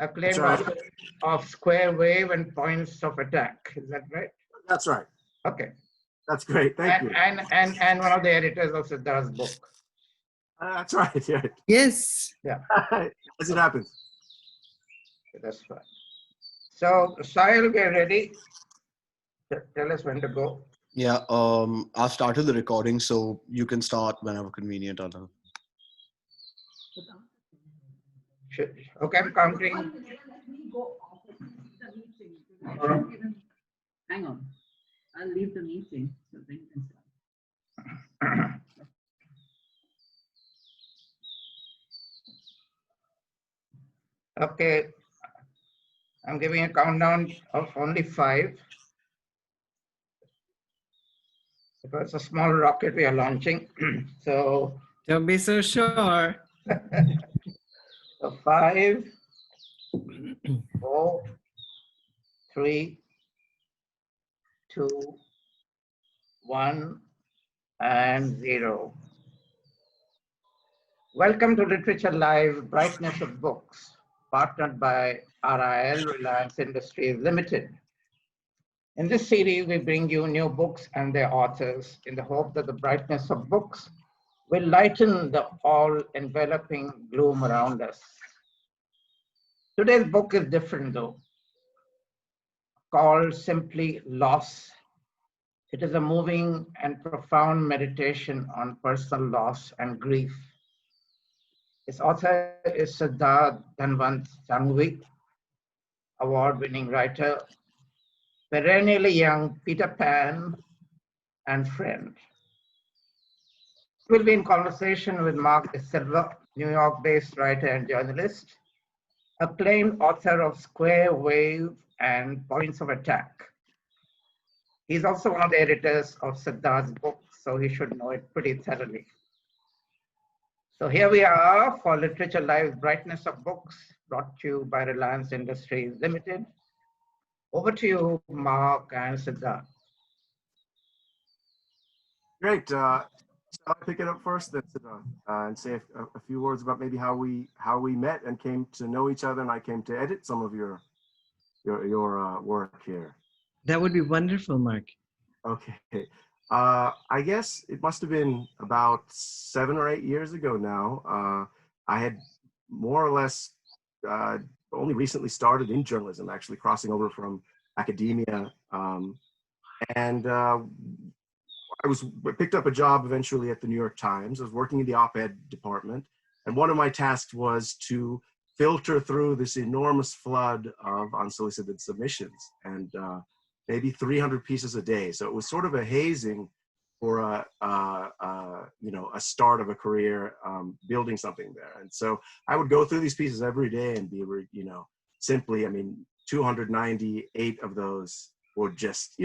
acclaimed right. author of Square Wave and Points of Attack. Is that right? That's right. Okay. That's great. Thank you. And one of the editors of Siddharth's book. That's right. Yeah. Yes. Yeah. As it happens. That's fine. So, Sahil, we're ready. Tell us when to go. Yeah, I've started the recording, so you can start whenever convenient, Anil. Okay, I'm counting. Let me go off of the meeting. Hang on. I'll leave the meeting so then you can start. Okay, I'm giving a countdown of only 5. Because it's a small rocket we are launching. So, Don't be so sure. so 5, 4, 3, 2, 1, and 0. Welcome to Literature Live, Brightness of Books, partnered by RIL, Reliance Industries Limited. In this series, we bring you new books and their authors in the hope that the brightness of books will lighten the all-enveloping gloom around us. Today's book is different though, called simply Loss. It is a moving and profound meditation on personal loss and grief. Its author is Siddharth Dhanvant Shanghvi, award-winning writer, perennially young Peter Pan and friend. We'll be in conversation with Mark De Silva, New York-based writer and journalist, acclaimed author of Square Wave and Points of Attack. He's also one of the editors of Siddharth's book, so he should know it pretty thoroughly. So here we are for Literature Live's Brightness of Books, brought to you by Reliance Industries Limited. Over to you, Mark and Siddharth. Great. So I'll pick it up first then, Siddharth, and say a few words about maybe how we met and came to know each other, and I came to edit some of your work here. That would be wonderful, Mark. Okay. I guess it must have been about 7 or 8 years ago now. I had more or less only recently started in journalism, actually crossing over from academia. And I picked up a job eventually at the New York Times. I was working in the op-ed department. And one of my tasks was to filter through this enormous flood of unsolicited submissions, and maybe 300 pieces a day. So it was sort of a hazing for a start of a career building something there. And so I would go through these pieces every day and be, simply, 298 of those would just,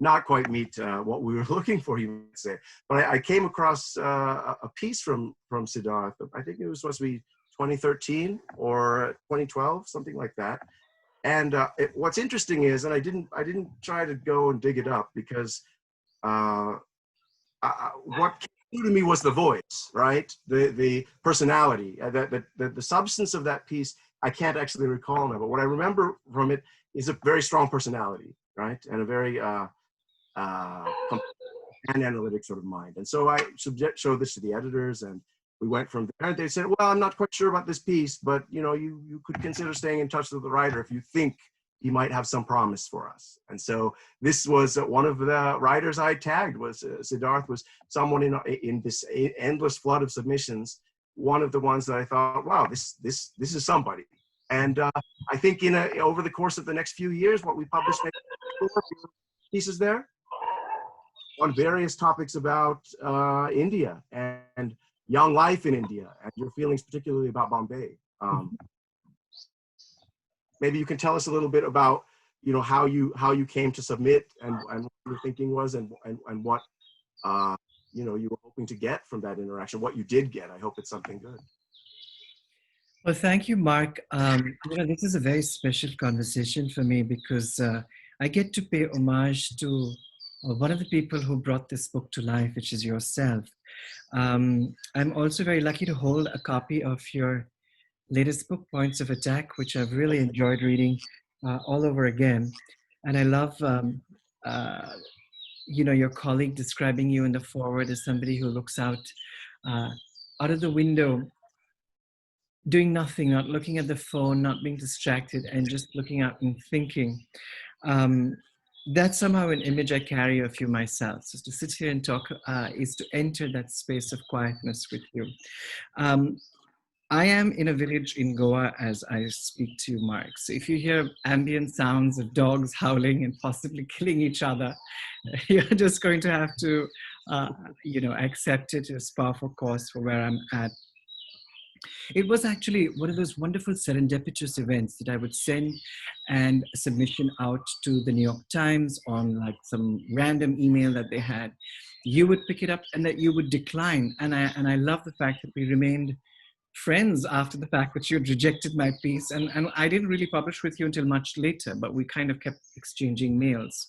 not quite meet what we were looking for, you would say. But I came across a piece from Siddharth. I think it was supposed to be 2013 or 2012, something like that. And what's interesting is, and I didn't try to go and dig it up because what came to me was the voice, right? The personality, the substance of that piece. I can't actually recall now, but what I remember from it is a very strong personality, right? And a very analytic sort of mind. And so I showed this to the editors, and we went from there. And they said, well, I'm not quite sure about this piece, but you could consider staying in touch with the writer if you think he might have some promise for us. And so this was one of the writers I tagged. Was Siddharth was someone in this endless flood of submissions, one of the ones that I thought, wow, this is somebody. And I think over the course of the next few years, what we published, maybe 4 pieces there on various topics about India and young life in India and your feelings particularly about Bombay. Maybe you can tell us a little bit about how you came to submit and what your thinking was and what you were hoping to get from that interaction. What you did get. I hope it's something good. Well, thank you, Mark. This is a very special conversation for me because I get to pay homage to one of the people who brought this book to life, which is yourself. I'm also very lucky to hold a copy of your latest book, Points of Attack, which I've really enjoyed reading all over again. And I love, your colleague describing you in the foreword as somebody who looks uh, out of the window, doing nothing, not looking at the phone, not being distracted, and just looking out and thinking. That's somehow an image I carry of you myself. So to sit here and talk is to enter that space of quietness with you. I am in a village in Goa as I speak to you, Mark. So if you hear ambient sounds of dogs howling and possibly killing each other, you're just going to have to, accept it as par for course for where I'm at. It was actually one of those wonderful serendipitous events that I would send and a submission out to the New York Times on like some random email that they had. You would pick it up and that you would decline. And I love the fact that we remained friends after the fact that you had rejected my piece. And I didn't really publish with you until much later, but we kind of kept exchanging mails.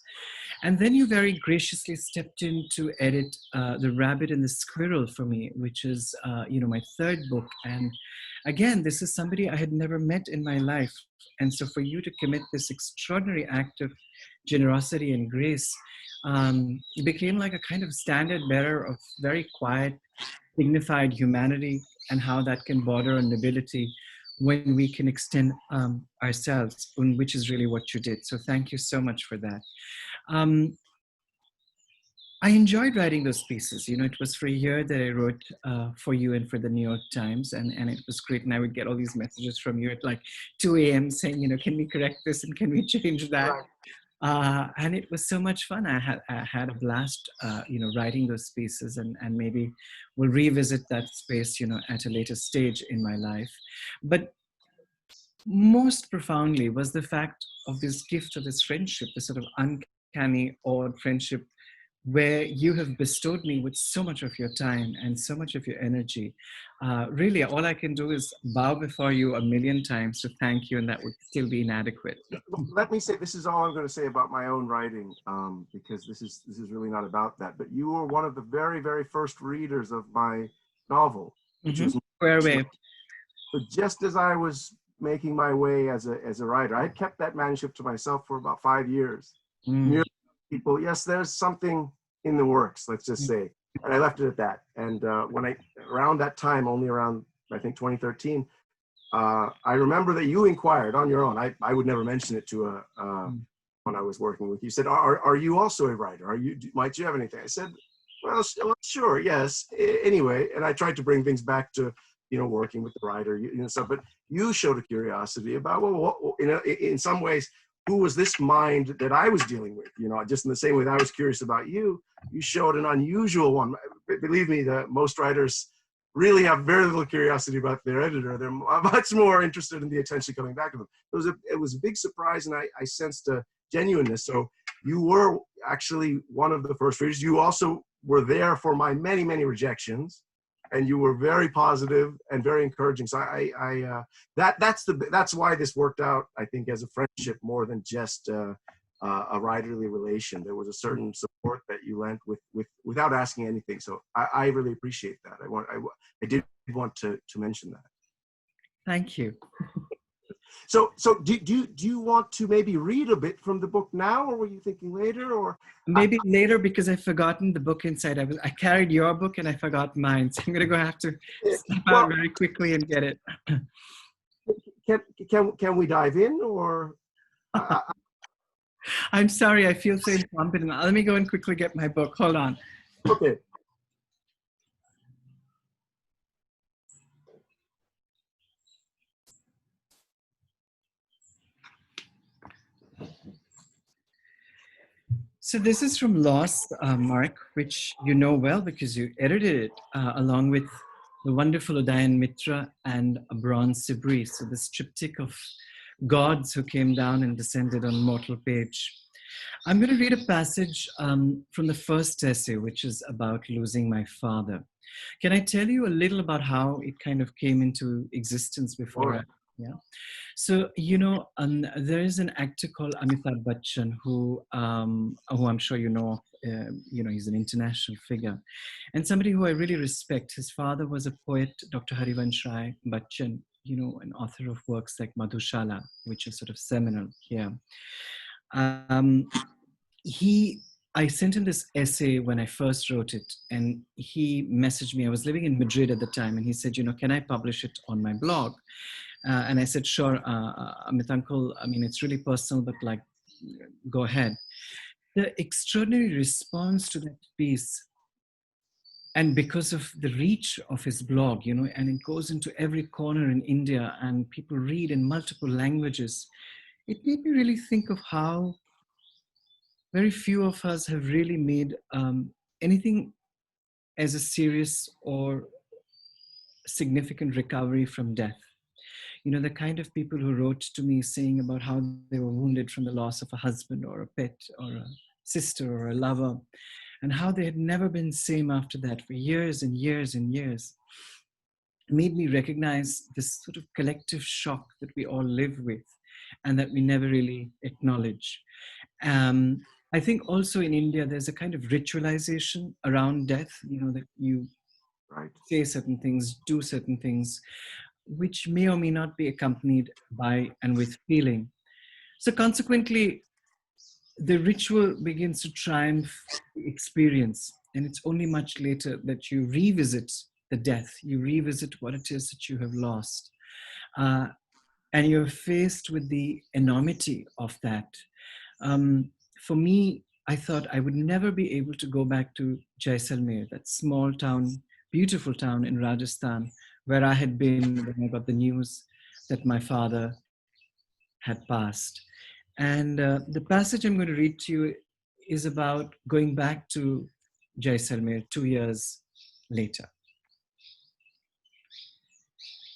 And then you very graciously stepped in to edit The Rabbit and the Squirrel for me, which is, my third book. And again, this is somebody I had never met in my life. And so for you to commit this extraordinary act of generosity and grace, it became like a kind of standard bearer of very quiet, dignified humanity and how that can border on nobility when we can extend ourselves, which is really what you did. So thank you so much for that. I enjoyed writing those pieces. It was for a year that I wrote for you and for the New York Times, and it was great. And I would get all these messages from you at like 2 a.m. saying, can we correct this and can we change that? And it was so much fun. I had a blast, writing those pieces, and maybe we'll revisit that space, at a later stage in my life. But most profoundly was the fact of this gift of this friendship, this sort of uncanny, odd friendship, where you have bestowed me with so much of your time and so much of your energy. Really, all I can do is bow before you a million times to thank you, and that would still be inadequate. Let me say, this is all I'm going to say about my own writing, because this is really not about that. But you were one of the very, very first readers of my novel, which was Square Wave. So just as I was making my way as a writer, I had kept that manuscript to myself for about 5 years. People, yes, there's something in the works, let's just say. And I left it at that. And around that time, only around, I think, 2013, I remember that you inquired on your own. I would never mention it to when I was working with you. You said, are you also a writer? Might you have anything? I said, well, sure, yes. Anyway, and I tried to bring things back to, working with the writer, stuff. But you showed a curiosity about, well, in some ways, who was this mind that I was dealing with? Just in the same way that I was curious about you, you showed an unusual one. Believe me, most writers really have very little curiosity about their editor. They're much more interested in the attention coming back to them. It was a big surprise, and I sensed a genuineness. So you were actually one of the first readers. You also were there for my many, many rejections, and you were very positive and very encouraging. So that's why this worked out, I think, as a friendship more than just a writerly relation. There was a certain support that you lent without asking anything. So I really appreciate that. I did want to mention that. Thank you. So do you want to maybe read a bit from the book now, or were you thinking later, or maybe later, because I've forgotten the book inside. I carried your book and I forgot mine, so I'm gonna have to step out very quickly and get it. Can we dive in, or? I'm sorry, I feel so incompetent. Let me go and quickly get my book. Hold on. Okay. So this is from Lost, Mark, which you know well because you edited it along with the wonderful Udayan Mitra and Braun Sibri. So this triptych of gods who came down and descended on mortal page. I'm going to read a passage from the first essay, which is about losing my father. Can I tell you a little about how it kind of came into existence before? Yeah. So, there is an actor called Amitabh Bachchan who I'm sure you know. He's an international figure and somebody who I really respect. His father was a poet, Dr. Harivansh Rai Bachchan, an author of works like Madhushala, which is sort of seminal here. I sent him this essay when I first wrote it, and he messaged me. I was living in Madrid at the time, and he said, can I publish it on my blog? And I said, sure, Amit Uncle, I mean, it's really personal, but like, go ahead. The extraordinary response to that piece, and because of the reach of his blog, and it goes into every corner in India, and people read in multiple languages, it made me really think of how very few of us have really made anything as a serious or significant recovery from death. The kind of people who wrote to me saying about how they were wounded from the loss of a husband or a pet or a sister or a lover, and how they had never been the same after that for years and years and years, made me recognize this sort of collective shock that we all live with and that we never really acknowledge. I think also in India, there's a kind of ritualization around death, that you Right. say certain things, do certain things, which may or may not be accompanied by and with feeling. So consequently, the ritual begins to triumph the experience. And it's only much later that you revisit the death, you revisit what it is that you have lost. And you're faced with the enormity of that. For me, I thought I would never be able to go back to Jaisalmer, that small town, beautiful town in Rajasthan, where I had been when I got the news that my father had passed. And the passage I'm going to read to you is about going back to Jaisalmer 2 years later.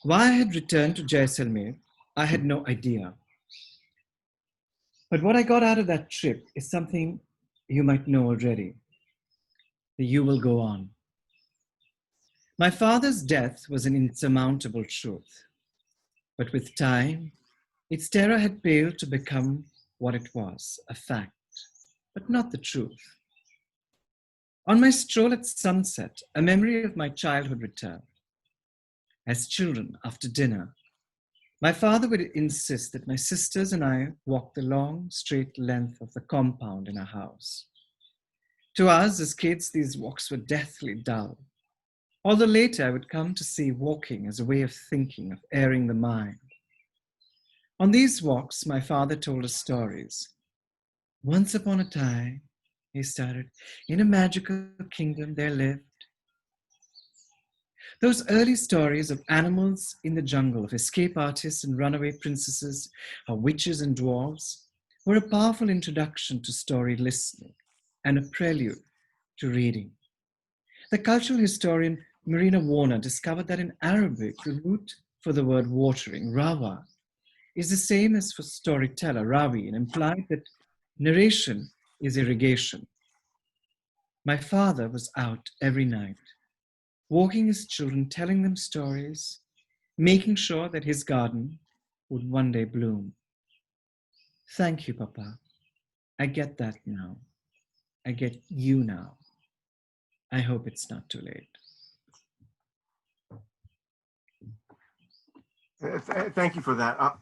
Why I had returned to Jaisalmer, I had no idea. But what I got out of that trip is something you might know already. The you will go on. My father's death was an insurmountable truth. But with time, its terror had paled to become what it was, a fact, but not the truth. On my stroll at sunset, a memory of my childhood returned. As children, after dinner, my father would insist that my sisters and I walk the long, straight length of the compound in our house. To us, as kids, these walks were deathly dull. Although later I would come to see walking as a way of thinking, of airing the mind. On these walks, my father told us stories. Once upon a time, he started, in a magical kingdom there lived. Those early stories of animals in the jungle, of escape artists and runaway princesses, of witches and dwarves, were a powerful introduction to story listening and a prelude to reading. The cultural historian Marina Warner discovered that in Arabic, the root for the word watering, rawa, is the same as for storyteller, rawi, and implied that narration is irrigation. My father was out every night, walking his children, telling them stories, making sure that his garden would one day bloom. Thank you, Papa. I get that now. I get you now. I hope it's not too late. Thank you for that.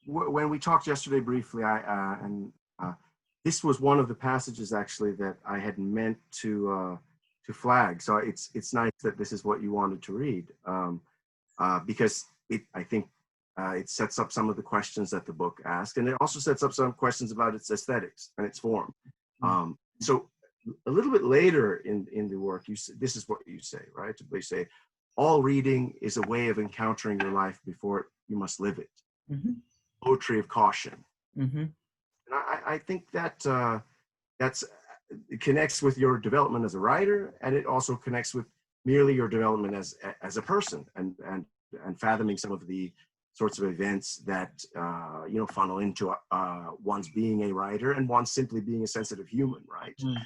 When we talked yesterday briefly, this was one of the passages actually that I had meant to flag. So it's nice that this is what you wanted to read, because I think it sets up some of the questions that the book asked, and it also sets up some questions about its aesthetics and its form. So a little bit later in the work, this is what you say, right? You say, all reading is a way of encountering your life before you must live it. Mm-hmm. Poetry of caution. Mm-hmm. And I think that it connects with your development as a writer, and it also connects with merely your development as a person, and fathoming some of the sorts of events that funnel into one's being a writer and one's simply being a sensitive human, right? Mm.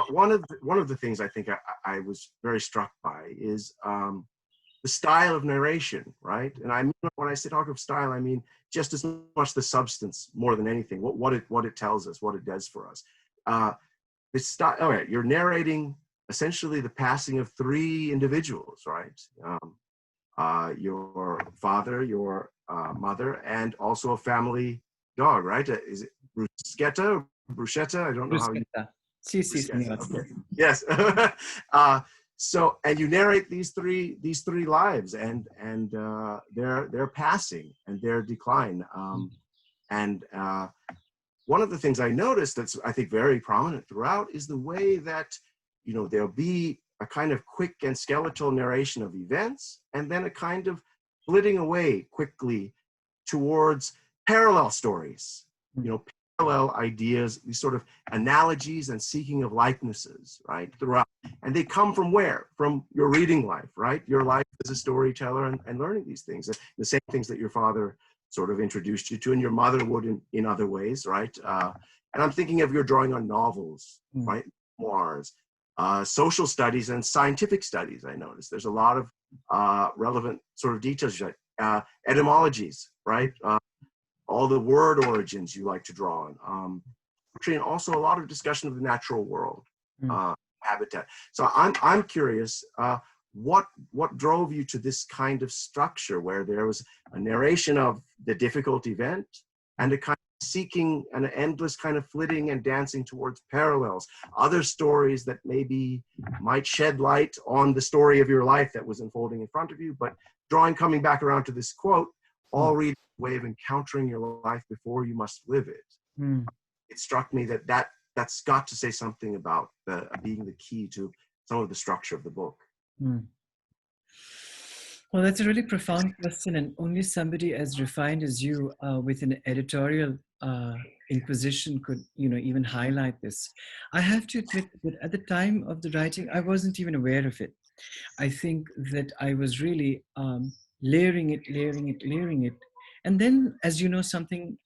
One of the things I think I was very struck by is the style of narration, right? And I mean, when I talk of style, I mean just as much the substance more than anything. What it tells us, what it does for us. The style. All right, you're narrating essentially the passing of three individuals, right? your father, your mother, and also a family dog, right? Is it bruschetta? Bruschetta? I don't know how you. Bruschetta. Sì, sì, Bruschetta, signor. okay. Yes. So, and you narrate these three lives, and their passing and their decline. And one of the things I noticed that's, I think, very prominent throughout is the way that, you know, there'll be a kind of quick and skeletal narration of events, and then a kind of flitting away quickly towards parallel stories, you know, parallel ideas, these sort of analogies and seeking of likenesses, right, throughout. And they come from where? From your reading life, right? Your life as a storyteller and learning these things, the same things that your father sort of introduced you to, and your mother would in other ways, right? And I'm thinking of your drawing on novels, right? Memoirs, social studies and scientific studies. I noticed there's a lot of relevant sort of details, like etymologies, right? All the word origins you like to draw on, and also a lot of discussion of the natural world, habitat. So I'm curious, what drove you to this kind of structure where there was a narration of the difficult event and a kind of seeking, an endless kind of flitting and dancing towards parallels, other stories that maybe might shed light on the story of your life that was unfolding in front of you, but coming back around to this quote, all read a way of encountering your life before you must live it. It struck me that's got to say something about being the key to some of the structure of the book. Well, that's a really profound question, and only somebody as refined as you with an editorial inquisition could, you know, even highlight this. I have to admit that at the time of the writing, I wasn't even aware of it. I think that I was really layering it. And then, as you know, something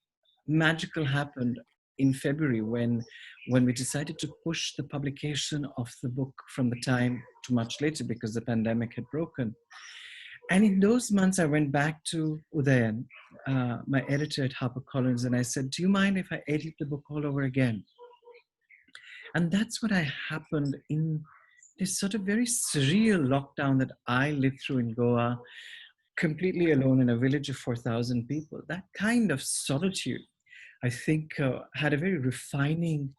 magical happened in February when we decided to push the publication of the book from the time to much later because the pandemic had broken. And in those months, I went back to Udayan, my editor at HarperCollins, and I said, do you mind if I edit the book all over again? And that's what happened in this sort of very surreal lockdown that I lived through in Goa, completely alone in a village of 4,000 people. That kind of solitude, I think, had a very refining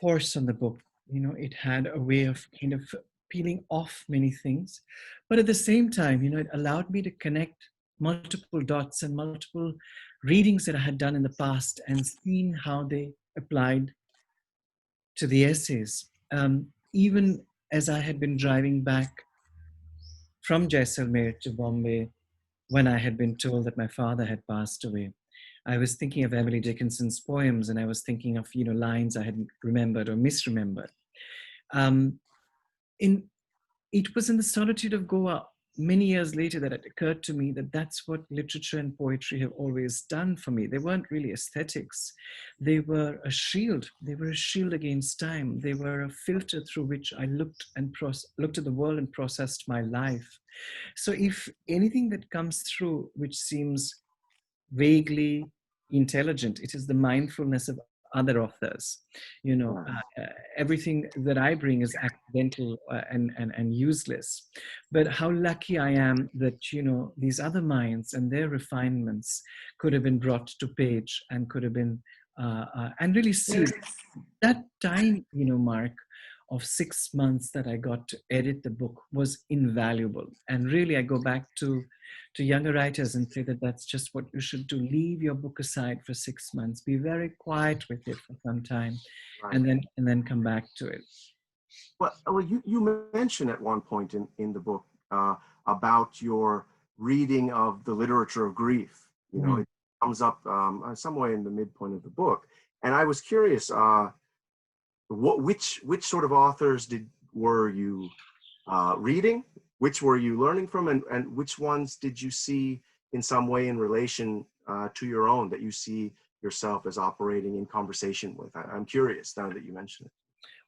force on the book. You know, it had a way of kind of peeling off many things. But at the same time, you know, it allowed me to connect multiple dots and multiple readings that I had done in the past and seen how they applied to the essays. Even as I had been driving back from Jaisalmer to Bombay when I had been told that my father had passed away, I was thinking of Emily Dickinson's poems, and I was thinking of, you know, lines I hadn't remembered or misremembered. It was in the solitude of Goa many years later that it occurred to me that that's what literature and poetry have always done for me. They weren't really aesthetics. They were a shield. They were a shield against time. They were a filter through which I looked at the world and processed my life. So if anything that comes through which seems vaguely intelligent, it is the mindfulness of other authors. You know, everything that I bring is accidental and useless. But how lucky I am that, you know, these other minds and their refinements could have been brought to page and could have been, and really see that time, you know, Mark, of 6 months that I got to edit the book was invaluable. And really, I go back to younger writers and say that that's just what you should do. Leave your book aside for 6 months. Be very quiet with it for some time, Right. and then come back to it. Well, you mentioned at one point in the book about your reading of the literature of grief. You know, it comes up somewhere in the midpoint of the book, and I was curious. Which sort of authors were you reading? Which were you learning from, and which ones did you see in some way in relation to your own that you see yourself as operating in conversation with? I'm curious now that you mentioned it.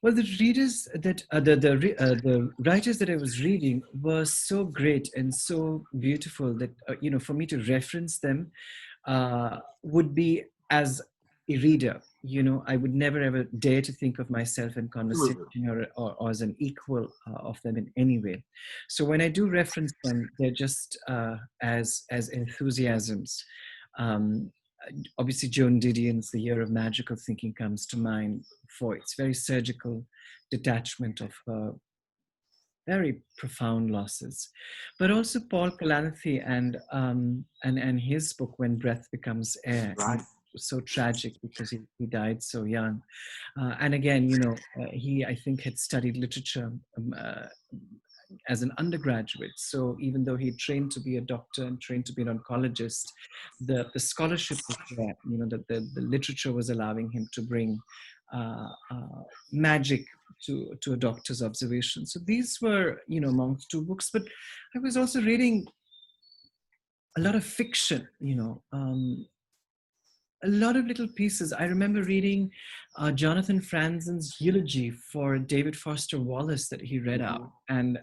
Well, the readers that the writers that I was reading were so great and so beautiful that you know, for me to reference them would be as a reader. You know, I would never ever dare to think of myself in conversation or as an equal of them in any way. So when I do reference them, they're just as enthusiasms. Um, Obviously, Joan Didion's The Year of Magical Thinking comes to mind for its very surgical detachment of very profound losses, but also Paul Kalanithi and his book When Breath Becomes Air. Right. Was so tragic because he died so young, and again, you know, he, I think, had studied literature as an undergraduate. So even though he trained to be a doctor and trained to be an oncologist, the scholarship was there. You know, that the literature was allowing him to bring magic to a doctor's observation. So these were, you know, amongst two books. But I was also reading a lot of fiction, you know, a lot of little pieces. I remember reading Jonathan Franzen's eulogy for David Foster Wallace that he read out, and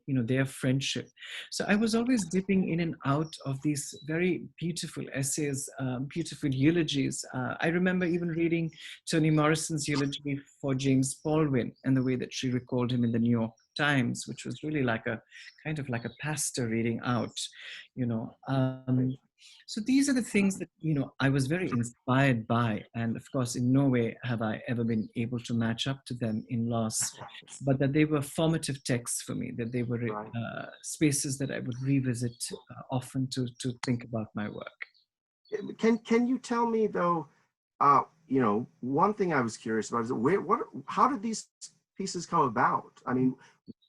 you know, their friendship. So I was always dipping in and out of these very beautiful essays, beautiful eulogies. I remember even reading Toni Morrison's eulogy for James Baldwin and the way that she recalled him in the New York Times, which was really like a kind of like a pastor reading out, you know. So these are the things that, you know, I was very inspired by. And of course, in no way have I ever been able to match up to them in loss, but that they were formative texts for me, that they were spaces that I would revisit often to think about my work. Can you tell me though, you know, one thing I was curious about is how did these pieces come about? I mean,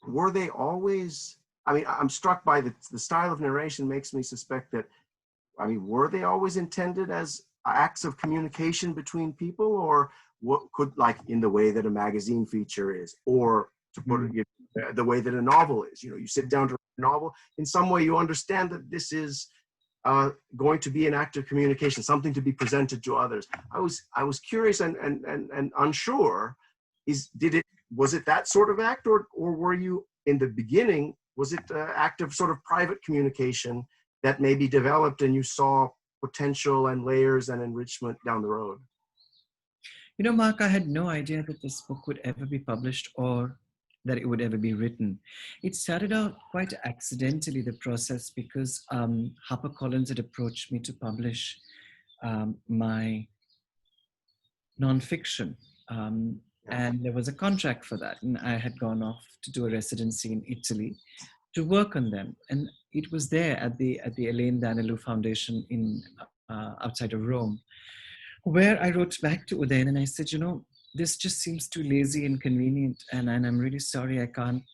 were they always, I mean, I'm struck by the style of narration makes me suspect that, I mean, were they always intended as acts of communication between people, or what could, like in the way that a magazine feature is, or to put it, the way that a novel is? You know, you sit down to read a novel, in some way you understand that this is going to be an act of communication, something to be presented to others. I was curious and unsure. Was it that sort of act, or were you in the beginning? Was it an act of sort of private communication that maybe developed and you saw potential and layers and enrichment down the road? You know, Mark, I had no idea that this book would ever be published or that it would ever be written. It started out quite accidentally, the process, because HarperCollins had approached me to publish my nonfiction. And there was a contract for that. And I had gone off to do a residency in Italy to work on them. And it was there at the Elaine Danilou Foundation in outside of Rome, where I wrote back to Udayan and I said, you know, this just seems too lazy and convenient, and I'm really sorry I can't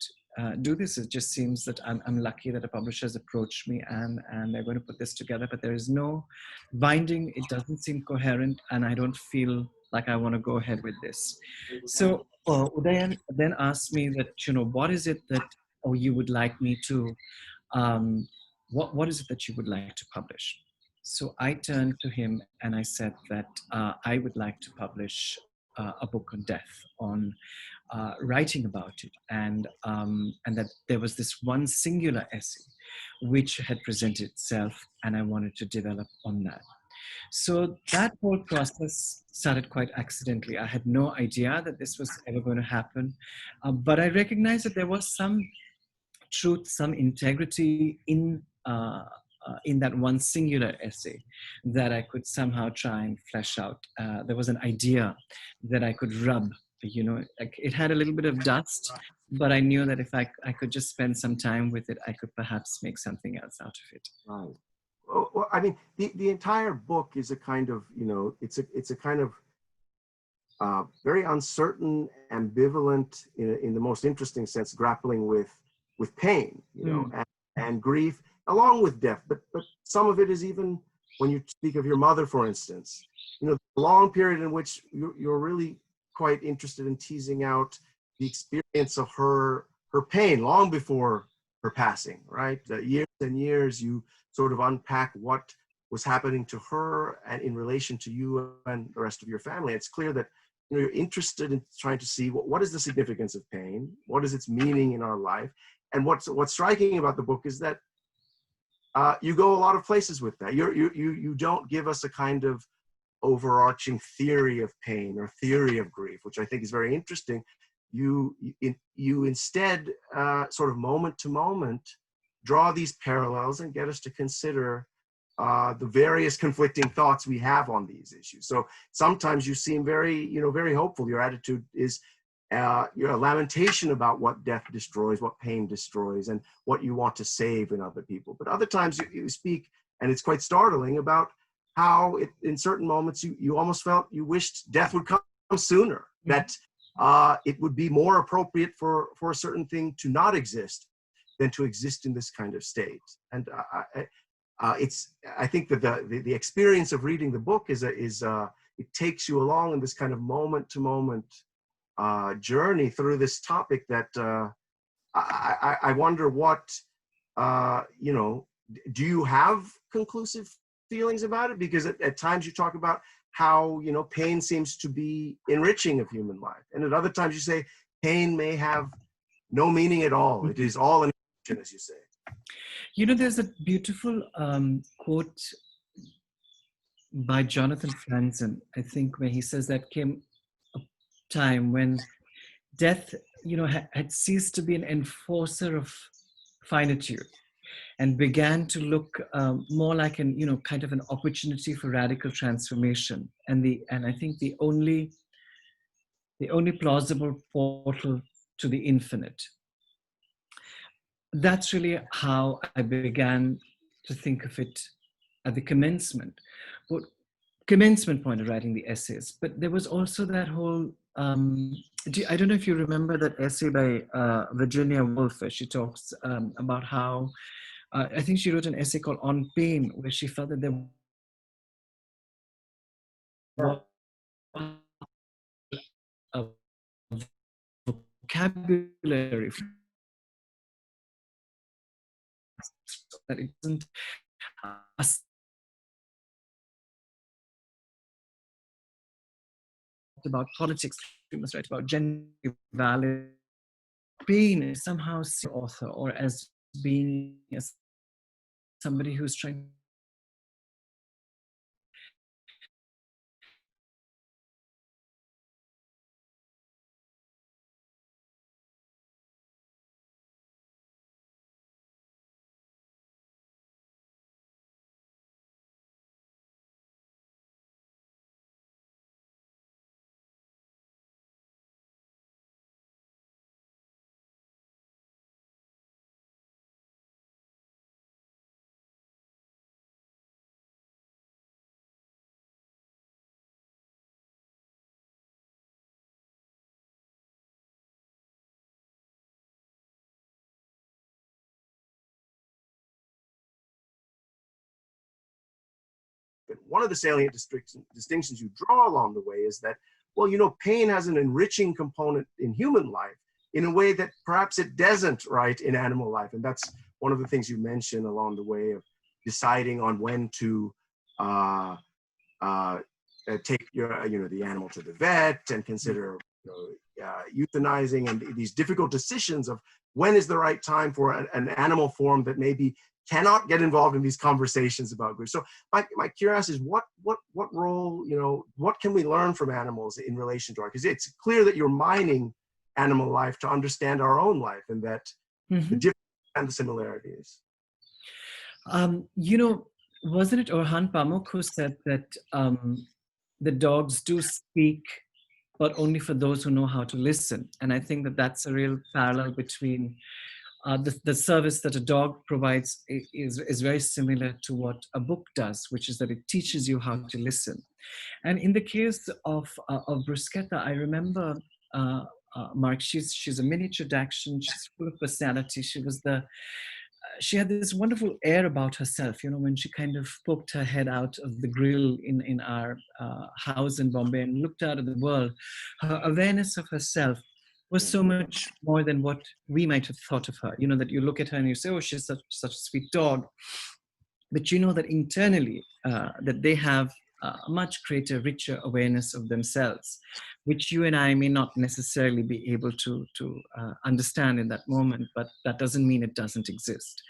do this. It just seems that I'm lucky that a publisher has approached me and they're going to put this together, but there is no binding. It doesn't seem coherent, and I don't feel like I want to go ahead with this. So Udayan then asked me that, you know, what is it that you would like me to, what is it that you would like to publish? So I turned to him and I said that I would like to publish a book on death, on writing about it, and that there was this one singular essay which had presented itself, and I wanted to develop on that. So that whole process started quite accidentally. I had no idea that this was ever going to happen, but I recognized that there was some truth, some integrity in that one singular essay that I could somehow try and flesh out. There was an idea that I could rub, you know, like it had a little bit of dust, but I knew that if I could just spend some time with it, I could perhaps make something else out of it. Right. Well, I mean, the entire book is a kind of, you know, it's a kind of very uncertain, ambivalent, in the most interesting sense, grappling with pain, you know, and grief, along with death. But some of it is, even when you speak of your mother, for instance, you know, the long period in which you're really quite interested in teasing out the experience of her pain long before her passing, right? Years and years, you sort of unpack what was happening to her and in relation to you and the rest of your family. It's clear that, you know, you're interested in trying to see what is the significance of pain, what is its meaning in our life. And what's striking about the book is that you go a lot of places with that. You don't give us a kind of overarching theory of pain or theory of grief, which I think is very interesting. You instead sort of moment to moment draw these parallels and get us to consider the various conflicting thoughts we have on these issues. So sometimes you seem very, very hopeful. Your attitude is your lamentation about what death destroys, what pain destroys, and what you want to save in other people. But other times you speak, and it's quite startling, about how in certain moments you almost felt you wished death would come sooner, that it would be more appropriate for a certain thing to not exist than to exist in this kind of state. And I think that the experience of reading the book is it takes you along in this kind of moment to moment journey through this topic that I wonder what, do you have conclusive feelings about it? Because at times you talk about how, pain seems to be enriching of human life. And at other times you say pain may have no meaning at all. It is all an illusion, as you say. There's a beautiful quote by Jonathan Franzen, I think, where he says that came a time when death, had ceased to be an enforcer of finitude and began to look more like kind of an opportunity for radical transformation. And I think the only plausible portal to the infinite. That's really how I began to think of it at the commencement point of writing the essays. But there was also that whole, I don't know if you remember that essay by Virginia Woolf, where she talks about how, I think she wrote an essay called On Pain, where she felt that there was a vocabulary that it isn't about politics, we must write about gender value. Pain is somehow seen as an author or as being somebody who's trying One of the salient distinctions you draw along the way is that, well, pain has an enriching component in human life in a way that perhaps it doesn't, right, in animal life. And that's one of the things you mention along the way of deciding on when to take the animal to the vet and consider euthanizing, and these difficult decisions of when is the right time for an animal form that maybe cannot get involved in these conversations about grief. So my curiosity is what role, what can we learn from animals in relation to our, because it's clear that you're mining animal life to understand our own life, and that the differences and the similarities. Wasn't it Orhan Pamuk who said that the dogs do speak, but only for those who know how to listen? And I think that that's a real parallel between the service that a dog provides is very similar to what a book does, which is that it teaches you how to listen. And in the case of Bruschetta, I remember Mark. She's a miniature dachshund. She's full of personality. She had this wonderful air about herself, when she kind of poked her head out of the grill in our house in Bombay and looked out at the world. Her awareness of herself was so much more than what we might have thought of her. That you look at her and you say, oh, she's such a sweet dog. But you know that internally, that they have a much greater, richer awareness of themselves, which you and I may not necessarily be able to understand in that moment, but that doesn't mean it doesn't exist.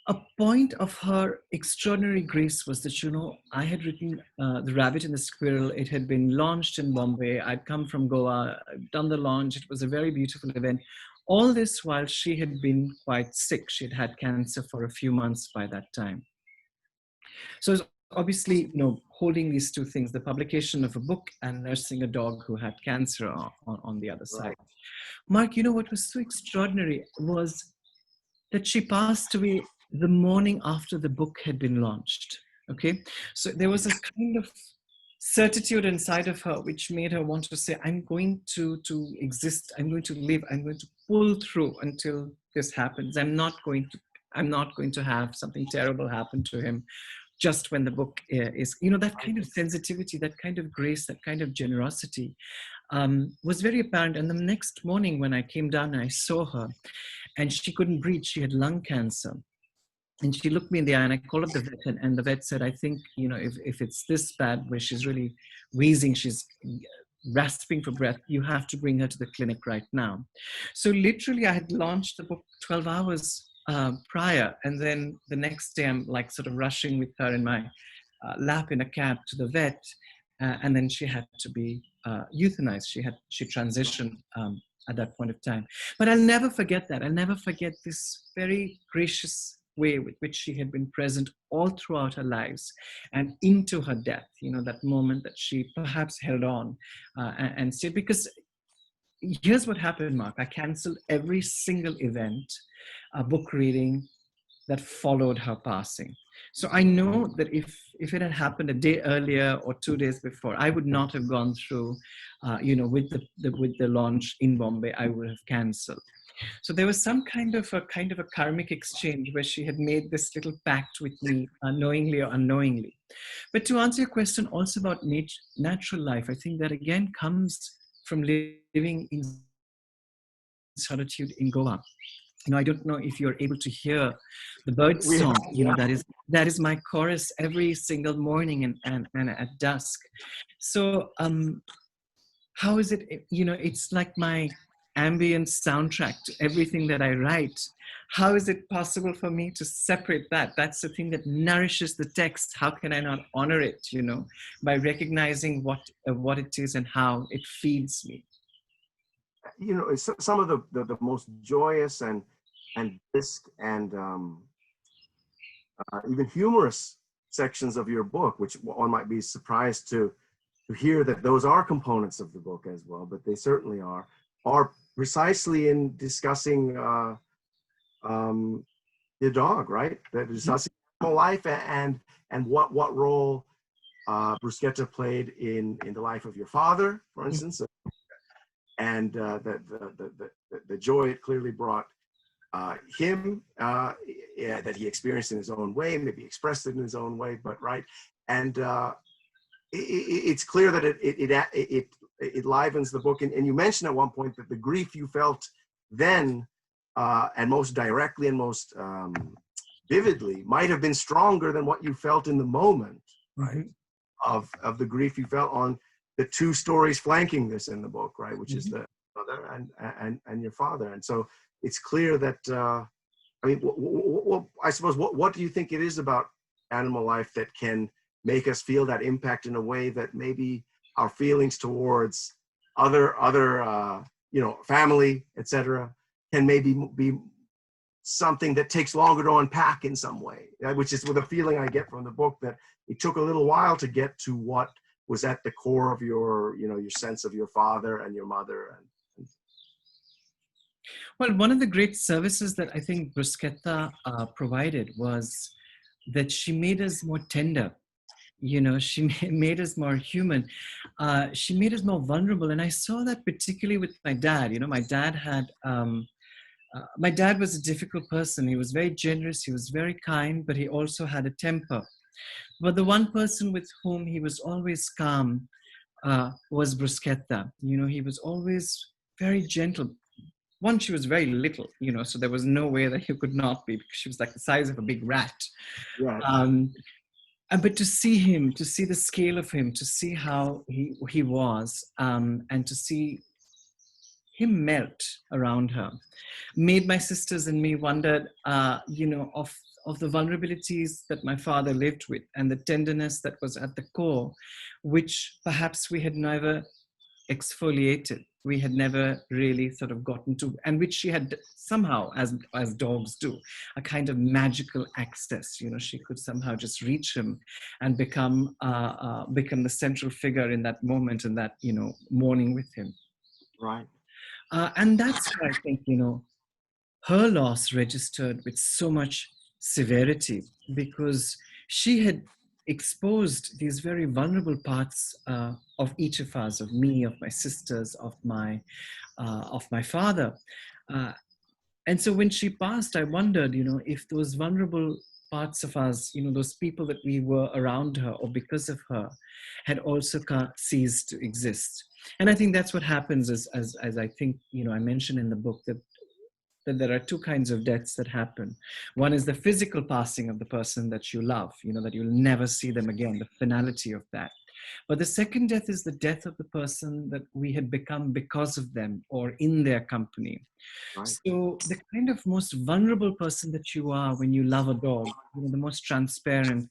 A point of her extraordinary grace was that, I had written The Rabbit and the Squirrel. It had been launched in Bombay. I'd come from Goa, I'd done the launch. It was a very beautiful event. All this while she had been quite sick. She'd had cancer for a few months by that time. So it was obviously, holding these two things, the publication of a book and nursing a dog who had cancer on the other side. Right. Mark, what was so extraordinary was that she passed away the morning after the book had been launched. Okay, so there was a kind of certitude inside of her which made her want to say, I'm going to exist, I'm going to live, I'm going to pull through until this happens. I'm not going to have something terrible happen to him just when the book is, that kind of sensitivity, that kind of grace, that kind of generosity was very apparent. And the next morning when I came down and I saw her, and she couldn't breathe, she had lung cancer. And she looked me in the eye, and I called up the vet, and the vet said, I think, if it's this bad, where she's really wheezing, she's rasping for breath, you have to bring her to the clinic right now. So literally I had launched the book 12 hours prior, and then the next day I'm like sort of rushing with her in my lap in a cab to the vet, and then she had to be euthanized. She transitioned at that point of time. But I'll never forget that. I'll never forget this very gracious way with which she had been present all throughout her lives and into her death, that moment that she perhaps held on and stayed. Because here's what happened, Mark. I canceled every single event, book reading that followed her passing. So I know that if it had happened a day earlier or 2 days before, I would not have gone through, with the launch in Bombay. I would have cancelled. So there was some kind of a karmic exchange where she had made this little pact with me, knowingly or unknowingly. But to answer your question also about natural life, I think that again comes from living in solitude in Goa. I don't know if you're able to hear the bird song. That is my chorus every single morning and at dusk. So how is it? It's like my ambient soundtrack to everything that I write. How is it possible for me to separate that? That's the thing that nourishes the text. How can I not honor it? By recognizing what it is and how it feeds me. It's some of the most joyous and brisk and even humorous sections of your book, which one might be surprised to hear that those are components of the book as well, but they certainly are precisely in discussing the dog, right? That is discussing life and what role bruschetta played in the life of your father, for instance, and the joy it clearly brought him, that he experienced in his own way, maybe expressed it in his own way, but right. And it's clear that it livens the book. And you mentioned at one point that the grief you felt then, and most directly and most vividly, might have been stronger than what you felt in the moment, right? Of the grief you felt on the two stories flanking this in the book, right? Which is the mother and your father. And so it's clear that, I suppose, what do you think it is about animal life that can make us feel that impact in a way that maybe our feelings towards other family, etc., can maybe be something that takes longer to unpack in some way, which is the feeling I get from the book, that it took a little while to get to what was at the core of your sense of your father and your mother. Well, one of the great services that I think bruschetta provided was that she made us more tender. She made us more human. She made us more vulnerable. And I saw that particularly with my dad. My dad was a difficult person. He was very generous. He was very kind, but he also had a temper. But the one person with whom he was always calm was bruschetta. He was always very gentle. One, she was very little, so there was no way that he could not be, because she was like the size of a big rat. Right. But to see him, to see the scale of him, to see how he was, and to see him melt around her, made my sisters and me wondered, of of the vulnerabilities that my father lived with and the tenderness that was at the core, which perhaps we had never exfoliated. We had never really sort of gotten to, and which she had somehow, as dogs do, a kind of magical access. You know, she could somehow just reach him and become the central figure in that moment, and that, you know, morning with him. Right. And that's why I think, you know, her loss registered with so much severity, because she had exposed these very vulnerable parts of each of us, of me, of my sisters, of my father. And so when she passed, I wondered, you know, if those vulnerable parts of us, you know, those people that we were around her or because of her, had also ceased to exist. And I think that's what happens, as I think, you know, I mentioned in the book, that there are two kinds of deaths that happen. One is the physical passing of the person that you love, you know, that you'll never see them again, the finality of that. But the second death is the death of the person that we had become because of them or in their company. Right. So the kind of most vulnerable person that you are when you love a dog, you know, the most transparent,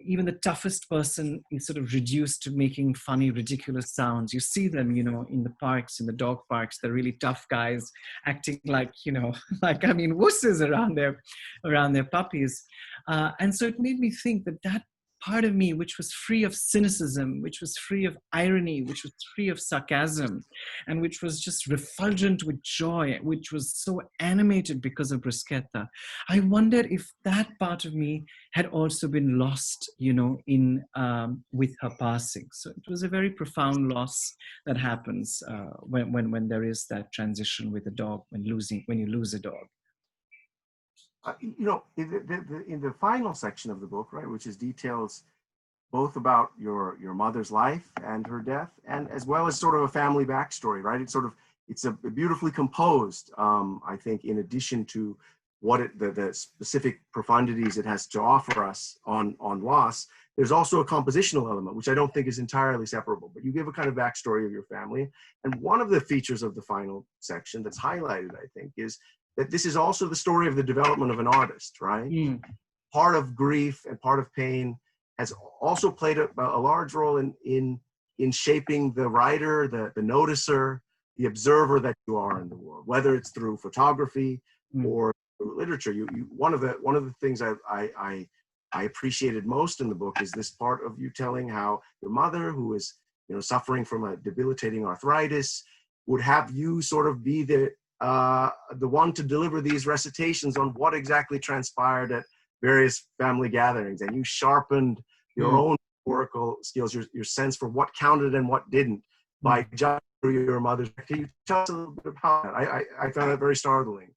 even the toughest person is sort of reduced to making funny, ridiculous sounds. You see them, you know, in the parks, in the dog parks, the really tough guys acting like, you know, like, I mean, wusses around their puppies. And so it made me think that part of me, which was free of cynicism, which was free of irony, which was free of sarcasm, and which was just refulgent with joy, which was so animated because of bruschetta, I wondered if that part of me had also been lost, you know, in with her passing. So it was a very profound loss that happens when there is that transition with a dog, when you lose a dog. You know, in the final section of the book, right, which is details both about your mother's life and her death, and as well as sort of a family backstory, right? It's a beautifully composed, I think, in addition to what the specific profundities it has to offer us on loss. There's also a compositional element, which I don't think is entirely separable, but you give a kind of backstory of your family. And one of the features of the final section that's highlighted, I think, is that this is also the story of the development of an artist, right? Mm. Part of grief and part of pain has also played a large role in shaping the writer, the noticer, the observer that you are in the world, whether it's through photography or through literature. One of the things I appreciated most in the book is this part of you telling how your mother, who is, you know, suffering from a debilitating arthritis, would have you sort of be the one to deliver these recitations on what exactly transpired at various family gatherings, and you sharpened your own oracle skills, your sense for what counted and what didn't by judging through your mother's. Can you tell us a little bit about that? I found that very startling.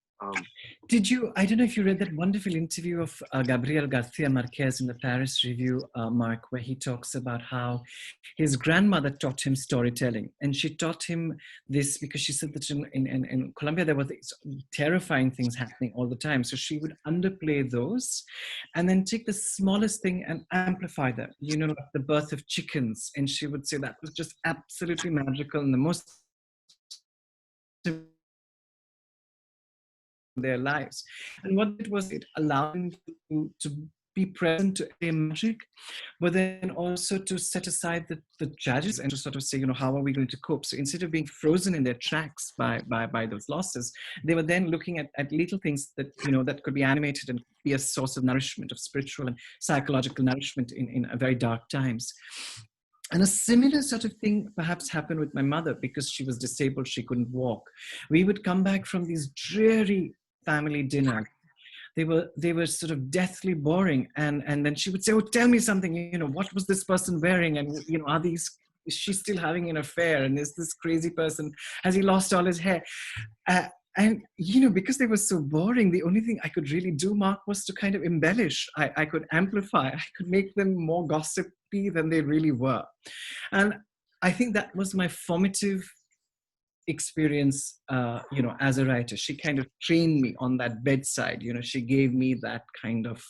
Did you, I don't know if you read that wonderful interview of Gabriel Garcia Marquez in the Paris Review, Mark, where he talks about how his grandmother taught him storytelling. And she taught him this because she said that in Colombia, there were these terrifying things happening all the time. So she would underplay those and then take the smallest thing and amplify them, you know, like the birth of chickens. And she would say that was just absolutely magical and the most their lives. And what it was, it allowed them to be present to a magic, but then also to set aside the tragedies and to sort of say, you know, how are we going to cope? So instead of being frozen in their tracks by those losses, they were then looking at little things that, you know, that could be animated and be a source of nourishment, of spiritual and psychological nourishment in very dark times. And a similar sort of thing perhaps happened with my mother because she was disabled, she couldn't walk. We would come back from these dreary family dinners. They were sort of deathly boring. And then she would say, oh, tell me something, you know, what was this person wearing? And, you know, is she still having an affair? And is this crazy person, has he lost all his hair? And, you know, because they were so boring, the only thing I could really do, Mark, was to kind of embellish. I could amplify, I could make them more gossipy than they really were. And I think that was my formative experience, you know, as a writer. She kind of trained me on that bedside, you know, she gave me that kind of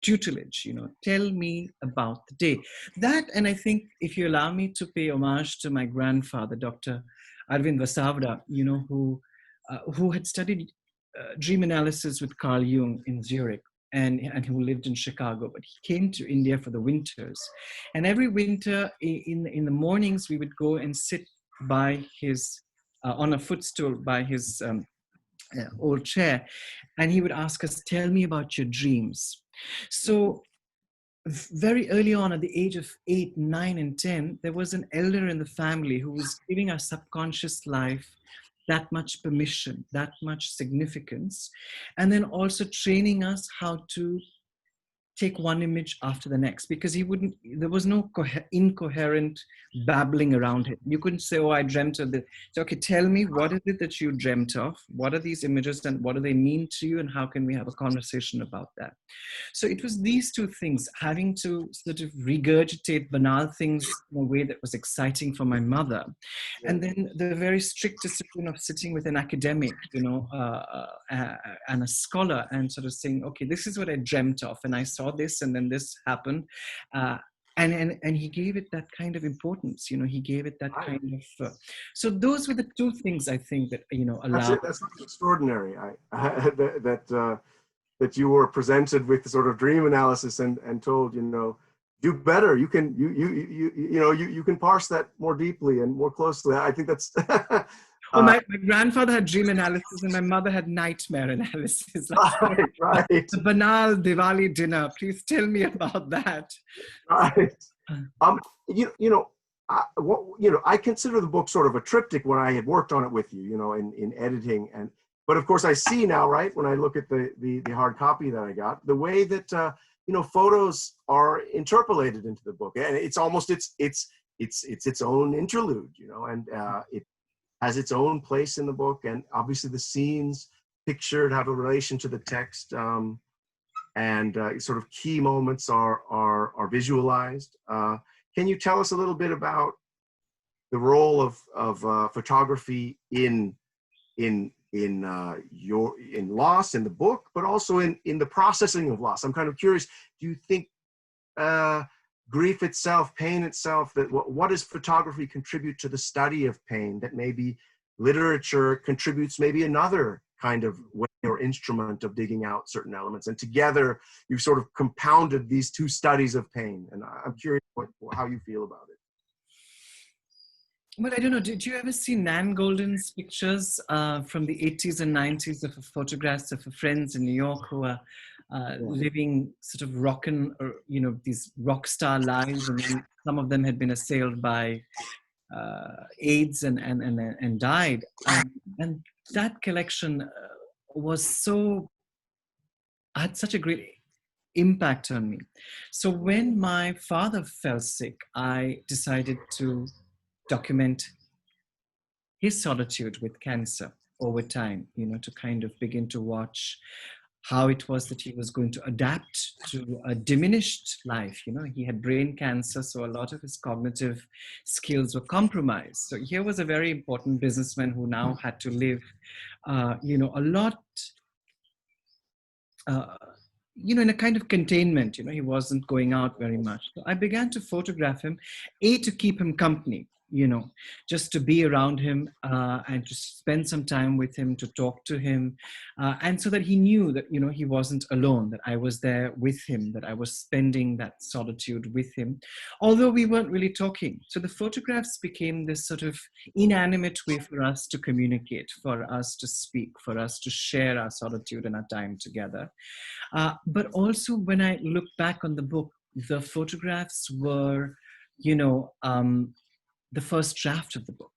tutelage, you know, tell me about the day. That, and I think if you allow me to pay homage to my grandfather, Dr. Arvind Vasavda, you know, who had studied dream analysis with Carl Jung in Zurich. and who lived in Chicago, but he came to India for the winters. And every winter in the mornings, we would go and sit by his, on a footstool by his old chair. And he would ask us, tell me about your dreams. So very early on, at the age of 8, 9, and 10, there was an elder in the family who was giving our subconscious life that much permission, that much significance, and then also training us how to take one image after the next, because there was no incoherent babbling around it. You couldn't say, oh, I dreamt of this. So, okay, tell me, what is it that you dreamt of? What are these images and what do they mean to you? And how can we have a conversation about that? So it was these two things, having to sort of regurgitate banal things in a way that was exciting for my mother. And then the very strict discipline of sitting with an academic, and a scholar, and sort of saying, okay, this is what I dreamt of, and I saw this, and then this happened. And he gave it that kind of importance, he gave it that kind of, so those were the two things I think that, allowed. That's extraordinary. That you were presented with sort of dream analysis and told, do better. You can, you can parse that more deeply and more closely. I think that's, well, my grandfather had dream analysis and my mother had nightmare analysis. Right. The banal Diwali dinner. Please tell me about that. Right. I consider the book sort of a triptych when I had worked on it with you, in editing. But of course I see now, right, when I look at the hard copy that I got, the way that, photos are interpolated into the book. And it's almost, it's its own interlude, and it has its own place in the book, and obviously the scenes pictured have a relation to the text, and sort of key moments are visualized. Can you tell us a little bit about the role of photography in loss in the book, but also in the processing of loss? I'm kind of curious. Do you think grief itself, pain itself, that what does photography contribute to the study of pain that maybe literature contributes maybe another kind of way or instrument of digging out certain elements? And together you've sort of compounded these two studies of pain. And I'm curious how you feel about it. Well, I don't know. Did you ever see Nan Golden's pictures from the 80s and 90s of photographs of her friends in New York who are living sort of these rock star lives, and then some of them had been assailed by AIDS and died. And that collection had such a great impact on me. So when my father fell sick, I decided to document his solitude with cancer over time, to kind of begin to watch how it was that he was going to adapt to a diminished life. He had brain cancer, so a lot of his cognitive skills were compromised. So here was a very important businessman who now had to live, a lot, in a kind of containment. He wasn't going out very much. So I began to photograph him, to keep him company, just to be around him and to spend some time with him, to talk to him. And so that he knew that, he wasn't alone, that I was there with him, that I was spending that solitude with him, although we weren't really talking. So the photographs became this sort of inanimate way for us to communicate, for us to speak, for us to share our solitude and our time together. But also when I look back on the book, the photographs were, the first draft of the book.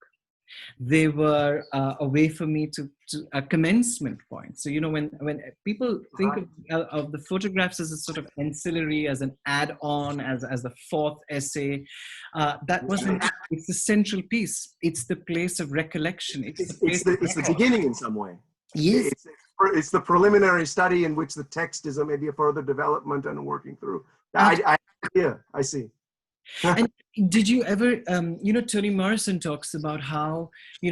They were a way for me to a commencement point. So, when people think of the photographs as a sort of ancillary, as an add-on, as the fourth essay, that wasn't, it's the central piece. It's the place of recollection. It's the beginning in some way. Yes. It's the preliminary study in which the text is maybe a further development and working through. I see. And did you ever, Toni Morrison talks about how,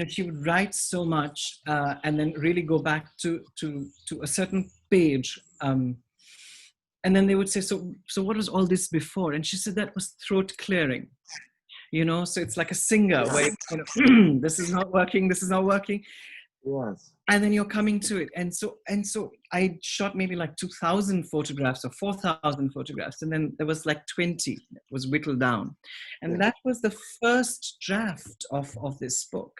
she would write so much and then really go back to a certain page. And then they would say, so what was all this before? And she said that was throat clearing. So it's like a singer where, this is not working, this is not working. Yes. and then you're coming to it. And so I shot maybe like 2,000 photographs or 4,000 photographs. And then there was like 20 that was whittled down. And that was the first draft of this book.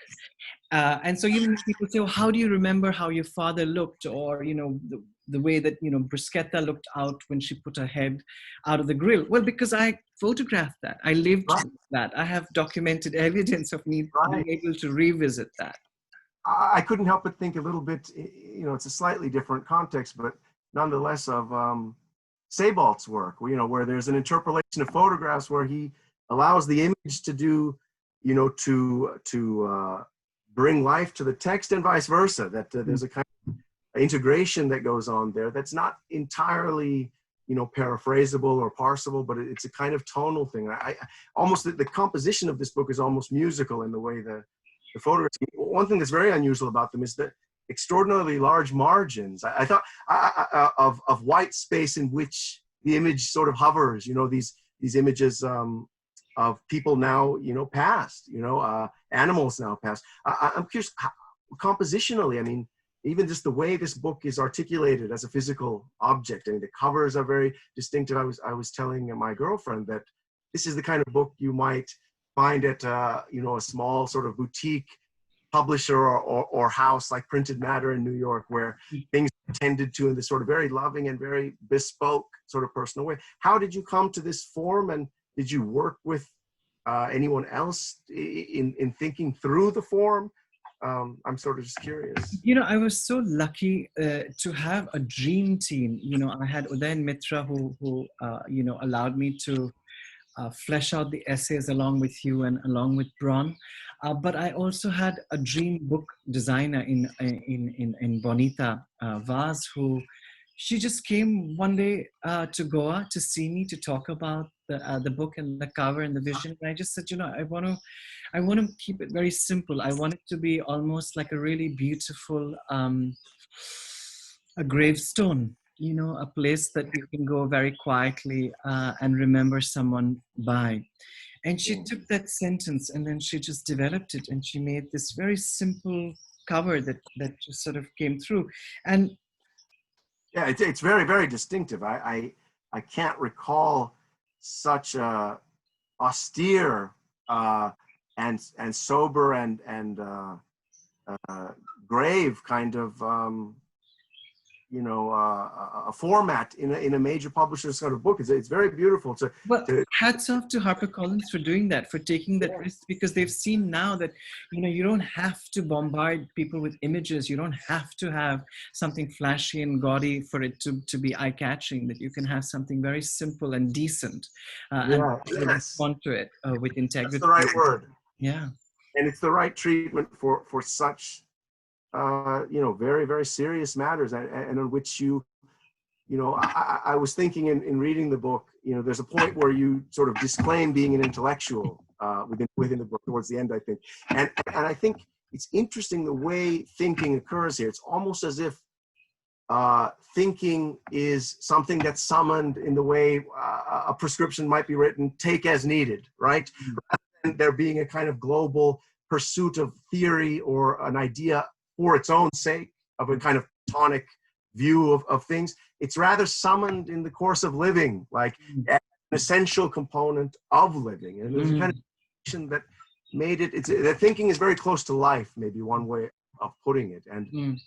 And so even people say, well, how do you remember how your father looked? Or, you know, the way that, you know, Bruschetta looked out when she put her head out of the grill. Well, because I photographed that. I lived that. I have documented evidence of me being able to revisit that. I couldn't help but think a little bit, you know, it's a slightly different context, but nonetheless of Sebalt's work, you know, where there's an interpolation of photographs where he allows the image to do, you know, to bring life to the text and vice versa, that there's a kind of integration that goes on there that's not entirely, you know, paraphrasable or parsable, but it's a kind of tonal thing. I almost, the composition of this book is almost musical in the way the photographs. One thing that's very unusual about them is the extraordinarily large margins. I thought of white space in which the image sort of hovers, you know, these images of people now, you know, past, you know, animals now past. I'm curious, compositionally, I mean, even just the way this book is articulated as a physical object. I mean, the covers are very distinctive. I was telling my girlfriend that this is the kind of book you might find at, you know, a small sort of boutique publisher or house like Printed Matter in New York, where things are tended to in this sort of very loving and very bespoke sort of personal way. How did you come to this form, and did you work with anyone else in thinking through the form? I'm sort of just curious. You know, I was so lucky to have a dream team. You know, I had Udayan Mitra who you know, allowed me to flesh out the essays along with you and along with Bron. But I also had a dream book designer in Bonita Vaz, who she just came one day to Goa to see me, to talk about the book and the cover and the vision. And I just said, you know, I want to keep it very simple. I want it to be almost like a really beautiful a gravestone, you know, a place that you can go very quietly and remember someone by. And she took that sentence and then she just developed it, and she made this very simple cover that just sort of came through. And yeah, it's very, very distinctive. I can't recall such a austere and sober and grave kind of you know, a format in a major publisher's sort of book. It's very beautiful. Well, hats off to HarperCollins for doing that, for taking that risk, because they've seen now that, you know, you don't have to bombard people with images. You don't have to have something flashy and gaudy for it to be eye-catching, that you can have something very simple and decent and respond to it with integrity. That's the right word. Yeah. And it's the right treatment for such you know, very, very serious matters, and on which you know, I was thinking in reading the book, you know, there's a point where you sort of disclaim being an intellectual within the book towards the end, I think. And I think it's interesting the way thinking occurs here. It's almost as if thinking is something that's summoned in the way a prescription might be written, take as needed, right? Rather than there being a kind of global pursuit of theory or an idea for its own sake, of a kind of Platonic view of things. It's rather summoned in the course of living, like an essential component of living. And there's a kind of that made it, the thinking is very close to life, maybe one way of putting it. And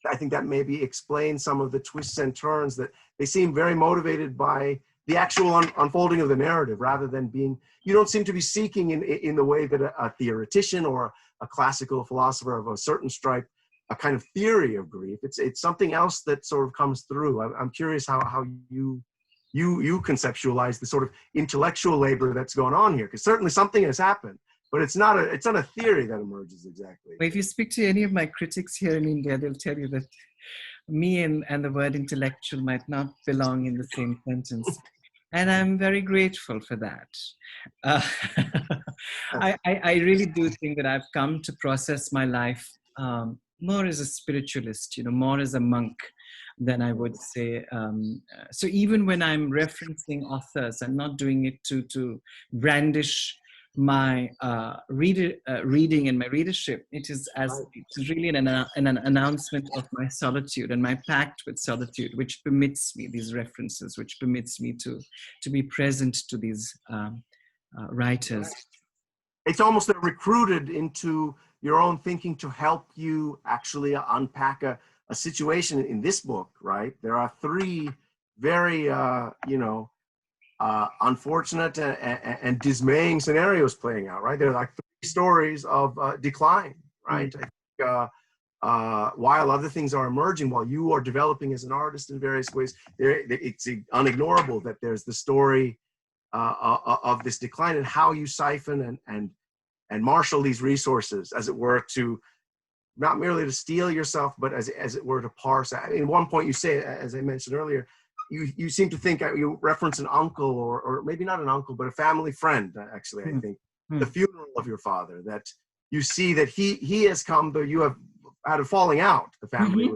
I think that maybe explains some of the twists and turns, that they seem very motivated by the actual unfolding of the narrative, rather than being, you don't seem to be seeking in the way that a theoretician or a classical philosopher of a certain stripe, a kind of theory of grief. It's something else that sort of comes through. I'm curious how you conceptualize the sort of intellectual labor that's going on here, because certainly something has happened, but it's not a theory that emerges exactly. Well, if you speak to any of my critics here in India, they'll tell you that me and the word intellectual might not belong in the same sentence. And I'm very grateful for that. I really do think that I've come to process my life more as a spiritualist, you know, more as a monk than I would say. So even when I'm referencing authors, I'm not doing it to brandish my reading and my readership, it is it's really an announcement of my solitude and my pact with solitude, which permits me these references, which permits me to be present to these writers. It's almost they're recruited into your own thinking to help you actually unpack a situation in this book, right? There are three very, unfortunate and dismaying scenarios playing out, right? They're like three stories of decline, right? I think, while other things are emerging, while you are developing as an artist in various ways, it's unignorable that there's the story of this decline and how you siphon and marshal these resources, as it were, to not merely to steal yourself, but as it were to parse. In one point you say, as I mentioned earlier, you seem to think, you reference an uncle or maybe not an uncle, but a family friend, actually, I think, the funeral of your father, that you see that he has come, though you have had a falling out, the family,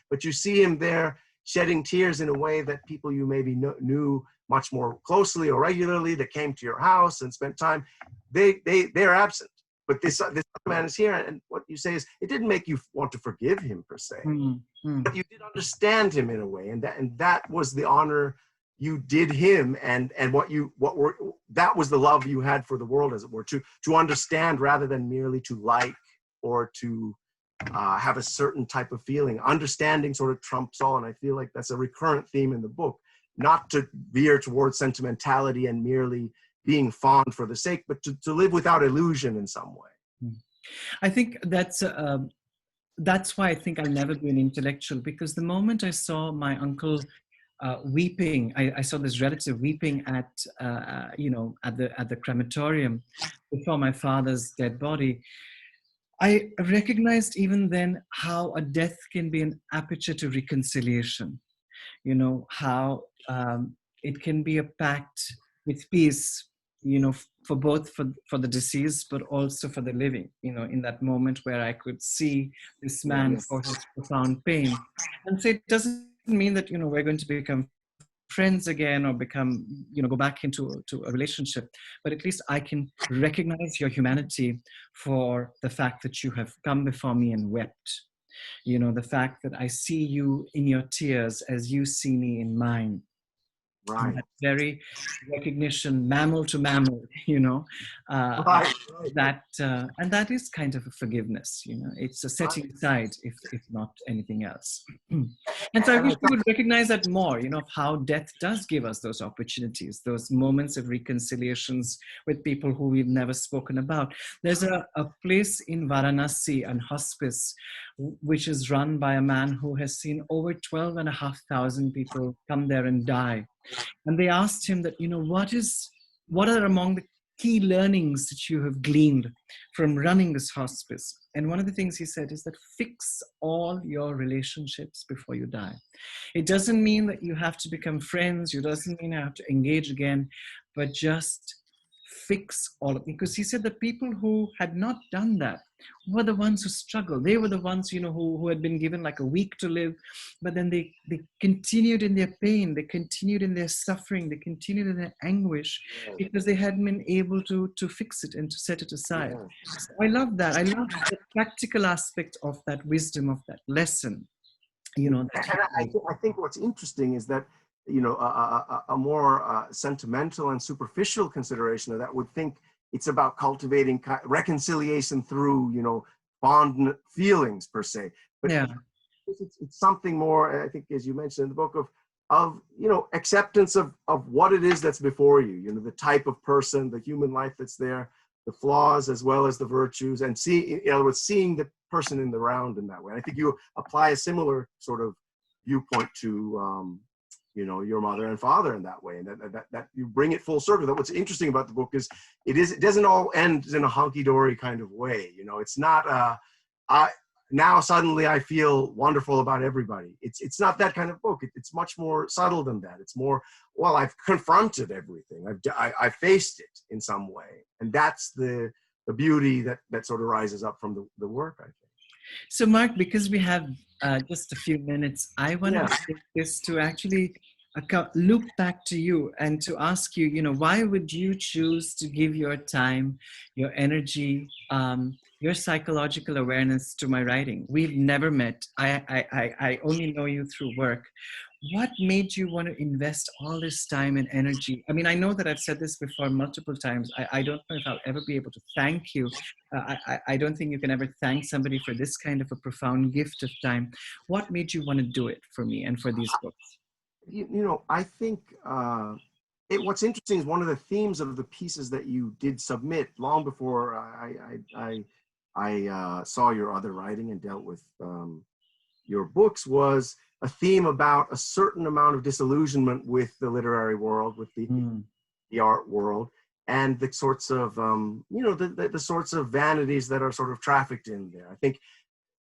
but you see him there shedding tears in a way that people you maybe knew much more closely or regularly, that came to your house and spent time, they're absent. But this other man is here, and what you say is, it didn't make you want to forgive him per se, but you did understand him in a way, and that was the honor you did him, and that was the love you had for the world, as it were, to understand rather than merely to like or to have a certain type of feeling. Understanding sort of trumps all, and I feel like that's a recurrent theme in the book. Not to veer towards sentimentality and merely being fond for the sake, but to live without illusion in some way. I think that's why I think I'll never be an intellectual, because the moment I saw my uncle weeping, I saw this relative weeping at the crematorium before my father's dead body, I recognized even then how a death can be an aperture to reconciliation. How it can be a pact with peace, for both for the deceased, but also for the living, in that moment where I could see this man for his profound pain. And so it doesn't mean that, we're going to become friends again or become, go back into a relationship, but at least I can recognize your humanity for the fact that you have come before me and wept. The fact that I see you in your tears as you see me in mine. Right. And that very recognition, mammal to mammal, Right. And that is kind of a forgiveness, it's a setting aside, if not anything else. And so I wish we would recognize that more, of how death does give us those opportunities, those moments of reconciliations with people who we've never spoken about. There's a place in Varanasi, an hospice, which is run by a man who has seen over 12,500 people come there and die. And they asked him that, what are among the key learnings that you have gleaned from running this hospice? And one of the things he said is that fix all your relationships before you die. It doesn't mean that you have to become friends. It doesn't mean you have to engage again, but just fix all of it. Because he said that people who had not done that were the ones who struggled. They were the ones, who had been given like a week to live, but then they continued in their pain, they continued in their suffering, they continued in their anguish, because they hadn't been able to fix it and to set it aside. So I love that. I love the practical aspect of that wisdom, of that lesson. And I think what's interesting is that, a more sentimental and superficial consideration of that would think it's about cultivating reconciliation through, fond feelings per se. But it's something more, I think, as you mentioned in the book, of acceptance of what it is that's before you, the type of person, the human life that's there, the flaws as well as the virtues, and in other words, seeing the person in the round in that way. I think you apply a similar sort of viewpoint to your mother and father in that way, and that you bring it full circle. That what's interesting about the book is it doesn't all end in a hunky-dory kind of way. It's not now suddenly I feel wonderful about everybody. It's not that kind of book. It's much more subtle than that. It's more, well, I've confronted everything. I've faced it in some way, and that's the beauty that sort of rises up from the work, I think. So Mark, because we have just a few minutes, I want to take this to actually loop back to you and to ask you, why would you choose to give your time, your energy, your psychological awareness to my writing? We've never met. I only know you through work. What made you want to invest all this time and energy? I mean, I know that I've said this before multiple times. I don't know if I'll ever be able to thank you. I don't think you can ever thank somebody for this kind of a profound gift of time. What made you want to do it for me and for these books? I think what's interesting is one of the themes of the pieces that you did submit long before I saw your other writing and dealt with your books was a theme about a certain amount of disillusionment with the literary world, with the art world, and the sorts of the sorts of vanities that are sort of trafficked in there. I think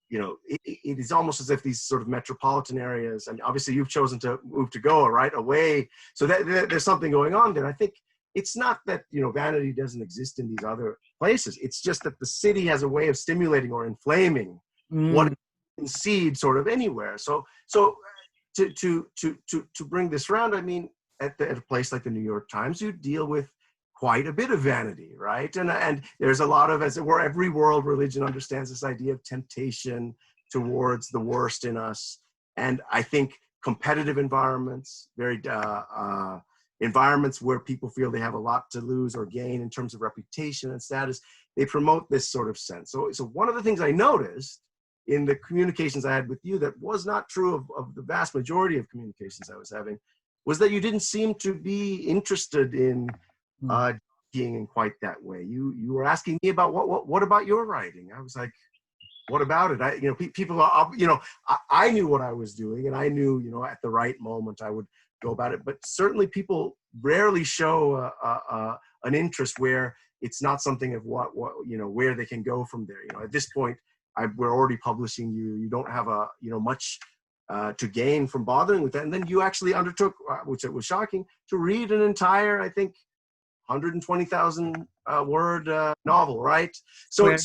it is almost as if these sort of metropolitan areas, and obviously you've chosen to move to Goa, right, away. So that there's something going on there. I think it's not that, vanity doesn't exist in these other places. It's just that the city has a way of stimulating or inflaming what it can seed sort of anywhere. So to bring this round, I mean, at a place like the New York Times, you deal with quite a bit of vanity, right? And there's a lot of, as it were, every world religion understands this idea of temptation towards the worst in us. And I think competitive environments, very environments where people feel they have a lot to lose or gain in terms of reputation and status, they promote this sort of sense. So one of the things I noticed in the communications I had with you that was not true of the vast majority of communications I was having was that you didn't seem to be interested in being in quite that way. You were asking me about what about your writing? I was like, what about it? People are, I knew what I was doing, and I knew, at the right moment I would go about it. But certainly people rarely show an interest where it's not something of where they can go from there. At this point, we're already publishing you. You don't have much to gain from bothering with that. And then you actually undertook, which was shocking, to read an entire, I think, 120,000 word novel, right? Square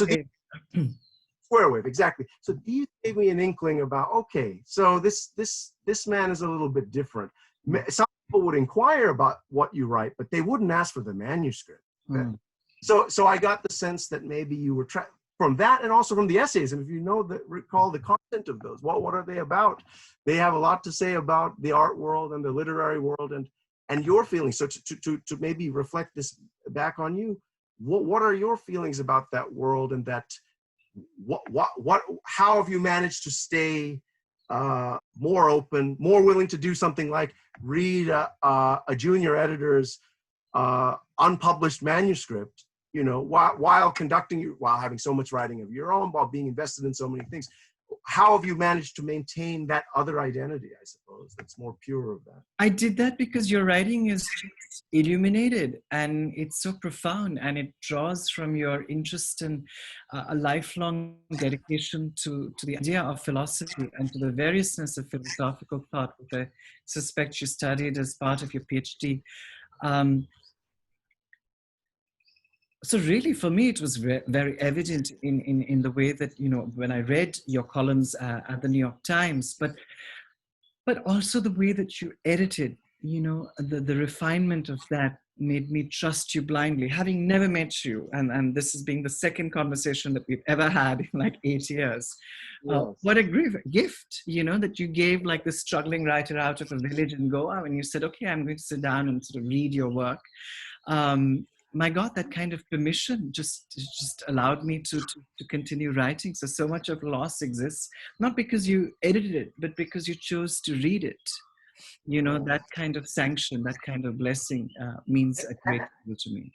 Wave, exactly. So these gave me an inkling about, okay, so this man is a little bit different. Some people would inquire about what you write, but they wouldn't ask for the manuscript. So I got the sense that maybe you were from that, and also from the essays. And if you recall the content of those, what are they about? They have a lot to say about the art world and the literary world and your feelings. So to maybe reflect this back on you, what are your feelings about that world, and that how have you managed to stay more open, more willing to do something like read a junior editor's unpublished manuscript, while having so much writing of your own, while being invested in so many things? How have you managed to maintain that other identity, I suppose, that's more pure of that? I did that because your writing is just illuminated, and it's so profound, and it draws from your interest in a lifelong dedication to the idea of philosophy and to the variousness of philosophical thought, which I suspect you studied as part of your PhD. So really, for me, it was very evident in the way that, when I read your columns at the New York Times, but also the way that you edited, the refinement of that made me trust you blindly, having never met you. And this is being the second conversation that we've ever had in like 8 years. Yes. What a gift, that you gave like the struggling writer out of a village in Goa, and you said, okay, I'm going to sit down and sort of read your work. My God, that kind of permission just allowed me to continue writing. So much of loss exists, not because you edited it, but because you chose to read it. That kind of sanction, that kind of blessing means a great deal to me.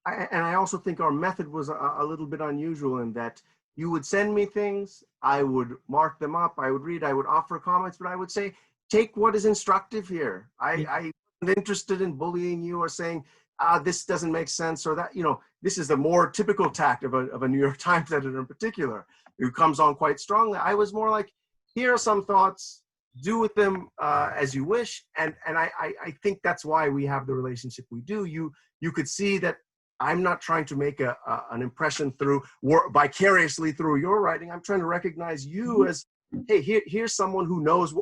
I also think our method was a little bit unusual in that you would send me things, I would mark them up, I would read, I would offer comments, but I would say, take what is instructive here. I wasn't interested in bullying you or saying, this doesn't make sense, or that, this is the more typical tact of a New York Times editor in particular, who comes on quite strongly. I was more like, here are some thoughts, do with them as you wish. And I think that's why we have the relationship we do. You could see that I'm not trying to make an impression vicariously through your writing. I'm trying to recognize you as, hey, here's someone who knows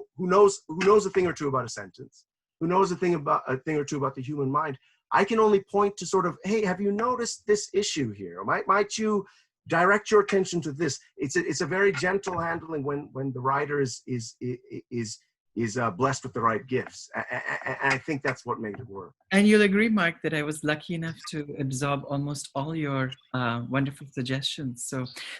a thing or two about a sentence, who knows a thing or two about the human mind, I can only point to sort of, hey, have you noticed this issue here? Or might you direct your attention to this? It's a very gentle handling when the writer is blessed with the right gifts. And I think that's what made it work. And you'll agree, Mark, that I was lucky enough to absorb almost all your wonderful suggestions.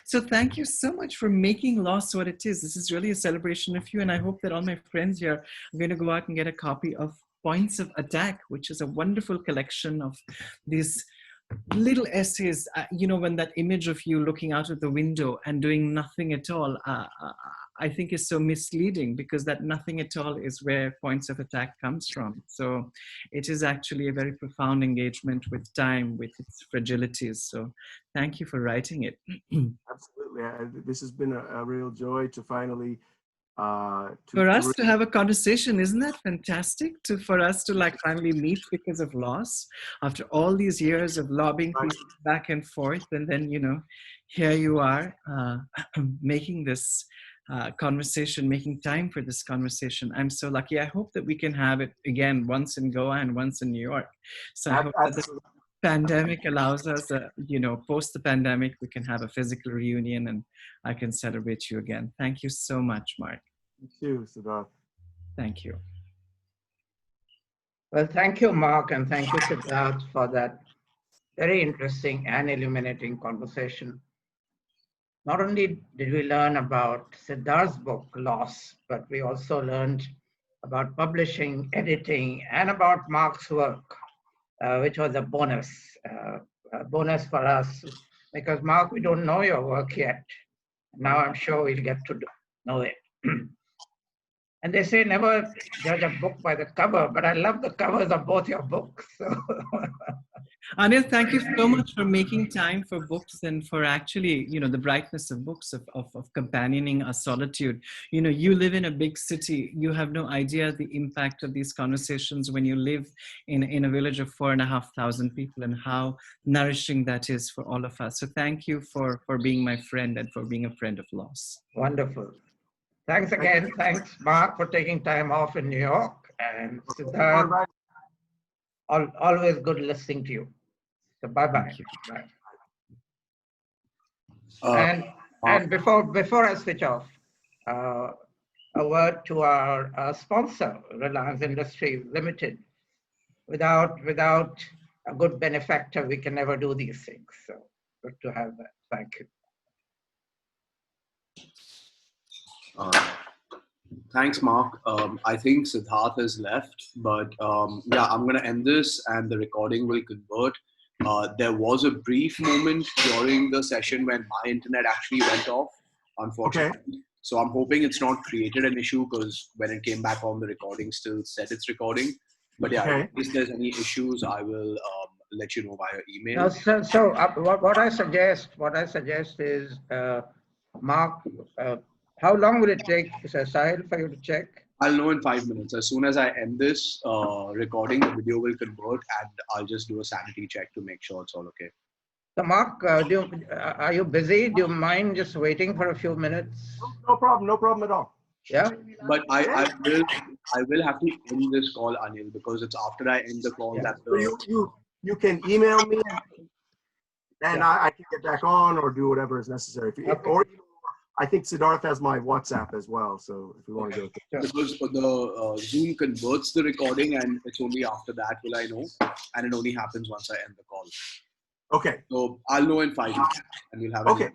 So thank you so much for making Loss what it is. This is really a celebration of you. And I hope that all my friends here are going to go out and get a copy of Points of Attack, which is a wonderful collection of these little essays. When that image of you looking out of the window and doing nothing at all, I think is so misleading, because that nothing at all is where Points of Attack comes from. So it is actually a very profound engagement with time, with its fragilities. So thank you for writing it. Absolutely. This has been a real joy to finally for us to have a conversation. Isn't that fantastic? For us to finally meet because of loss after all these years of lobbying people back and forth, and then here you are making this conversation, making time for this conversation. I'm so lucky. I hope that we can have it again, once in Goa and once in New York. So I hope that the pandemic allows us, post the pandemic, we can have a physical reunion and I can celebrate you again. Thank you so much, Mark. You too, Siddharth. Thank you. Well, thank you, Mark, and thank you, Siddharth, for that very interesting and illuminating conversation. Not only did we learn about Siddharth's book, Loss, but we also learned about publishing, editing, and about Mark's work, which was a bonus for us, because Mark, we don't know your work yet. Now I'm sure we'll get to know it. And they say never judge a book by the cover, but I love the covers of both your books. So. Anil, thank you so much for making time for books and for actually, the brightness of books, of companioning our solitude. You live in a big city. You have no idea the impact of these conversations when you live in a village of 4,500 people, and how nourishing that is for all of us. So thank you for being my friend and for being a friend of loss. Wonderful. Thanks again. Thanks, Mark, for taking time off in New York. And Siddharth, always good listening to you. So bye-bye. Bye. And before I switch off, a word to our sponsor, Reliance Industries Limited. Without a good benefactor, we can never do these things. So good to have that. Thank you. Thanks, Mark. I think Siddharth has left, but yeah, I'm going to end this and the recording will convert. There was a brief moment during the session when my internet actually went off, unfortunately. Okay. So I'm hoping it's not created an issue, because when it came back on, the recording still said it's recording. But yeah, okay. If there's any issues, I will let you know via email. No, what I suggest is, Mark, how long will it take, Sahil, for you to check? I'll know in 5 minutes. As soon as I end this recording, the video will convert, and I'll just do a sanity check to make sure it's all okay. So Mark, are you busy? Do you mind just waiting for a few minutes? No problem at all. Yeah? But I will have to end this call, Anil, because it's after I end the call that you can email me and I can get back on or do whatever is necessary. Or I think Siddharth has my WhatsApp as well, so if you want to go. Because the Zoom converts the recording, and it's only after that will I know, and it only happens once I end the call. Okay. So I'll know in 5 minutes, and we'll have. Okay.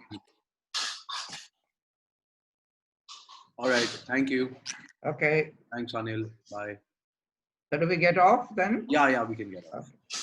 All right. Thank you. Okay. Thanks, Anil. Bye. So do we get off then? Yeah, we can get off. Okay.